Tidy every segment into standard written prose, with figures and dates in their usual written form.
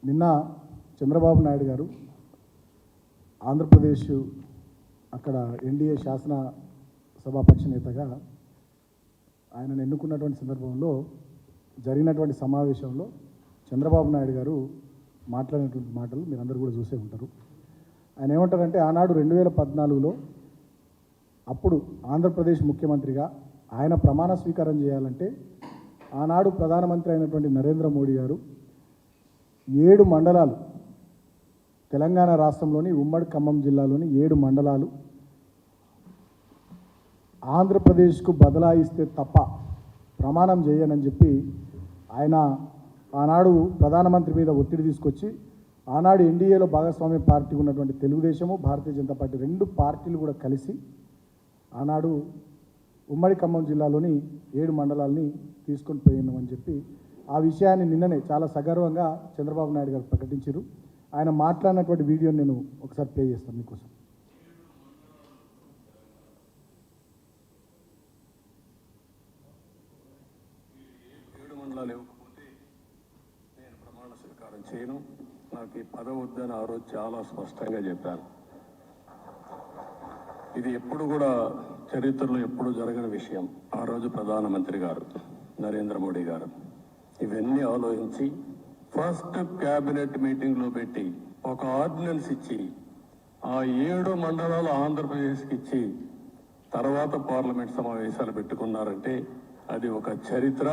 నిన్న చంద్రబాబు నాయుడు గారు ఆంధ్రప్రదేశ్ అక్కడ ఎన్డీఏ శాసన సభాపక్ష నేతగా ఆయనను ఎన్నుకున్నటువంటి సందర్భంలో జరిగినటువంటి సమావేశంలో చంద్రబాబు నాయుడు గారు మాట్లాడినటువంటి మాటలు మీరందరూ కూడా చూసే ఉంటారు. ఆయన ఏమంటారంటే, ఆనాడు 2014లో అప్పుడు ఆంధ్రప్రదేశ్ ముఖ్యమంత్రిగా ఆయన ప్రమాణ స్వీకారం చేయాలంటే ఆనాడు ప్రధానమంత్రి అయినటువంటి నరేంద్ర మోడీ గారు 7 మండలాలు, తెలంగాణ రాష్ట్రంలోని ఉమ్మడి ఖమ్మం జిల్లాలోని 7 మండలాలు ఆంధ్రప్రదేశ్కు బదలాయిస్తే తప్ప ప్రమాణం చేయనని చెప్పి ఆయన ఆనాడు ప్రధానమంత్రి మీద ఒత్తిడి తీసుకొచ్చి, ఆనాడు ఎన్డీఏలో భాగస్వామ్య పార్టీ ఉన్నటువంటి తెలుగుదేశము, భారతీయ జనతా పార్టీ 2 పార్టీలు కూడా కలిసి ఆనాడు ఉమ్మడి ఖమ్మం జిల్లాలోని 7 మండలాల్ని తీసుకొని పోయినామని చెప్పి ఆ విషయాన్ని నిన్ననే చాలా సగర్వంగా చంద్రబాబు నాయుడు గారు ప్రకటించారు. ఆయన మాట్లాడినటువంటి వీడియోని నేను ఒకసారి ప్లే చేస్తాను మీకోసం. లేకపోతే నేను ప్రమాణ స్వీకారం చేయను, నాకు ఈ పదవి వద్దని ఆ రోజు చాలా స్పష్టంగా చెప్పాను. ఇది ఎప్పుడు కూడా చరిత్రలో ఎప్పుడు జరగని విషయం. ఆ రోజు ప్రధానమంత్రి గారు నరేంద్ర మోడీ గారు ఇవన్నీ ఆలోచించి ఫస్ట్ క్యాబినెట్ మీటింగ్లో పెట్టి ఒక ఆర్డినెన్స్ ఇచ్చి ఆ 7 మండలాలు ఆంధ్రప్రదేశ్కి ఇచ్చి తర్వాత పార్లమెంట్ సమావేశాలు పెట్టుకున్నారంటే అది ఒక చరిత్ర.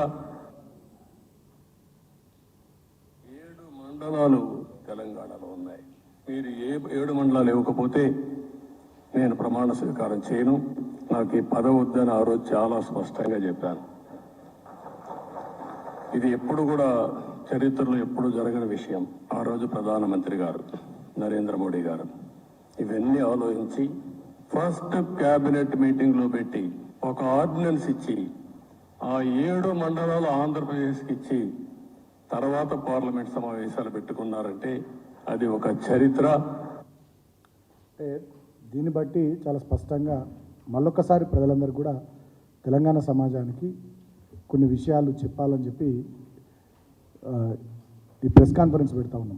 7 మండలాలు తెలంగాణలో ఉన్నాయి. మీరు 7 మండలాలు ఇవ్వకపోతే నేను ప్రమాణ స్వీకారం చేయను, నాకు ఈ పదవి వద్దని ఆ రోజు చాలా స్పష్టంగా చెప్పాను. ఇది ఎప్పుడు కూడా చరిత్రలో ఎప్పుడు జరగని విషయం. ఆ రోజు ప్రధానమంత్రి గారు నరేంద్ర మోడీ గారు ఇవన్నీ ఆలోచించి ఫస్ట్ క్యాబినెట్ మీటింగ్లో పెట్టి ఒక ఆర్డినెన్స్ ఇచ్చి ఆ 7 మండలాలు ఆంధ్రప్రదేశ్కి ఇచ్చి తర్వాత పార్లమెంట్ సమావేశాలు పెట్టుకున్నారంటే అది ఒక చరిత్ర. దీన్ని బట్టి చాలా స్పష్టంగా మళ్ళొక్కసారి ప్రజలందరూ కూడా తెలంగాణ సమాజానికి కొన్ని విషయాలు చెప్పాలని చెప్పి ఈ ప్రెస్ కాన్ఫరెన్స్ పెడతా ఉన్నాం.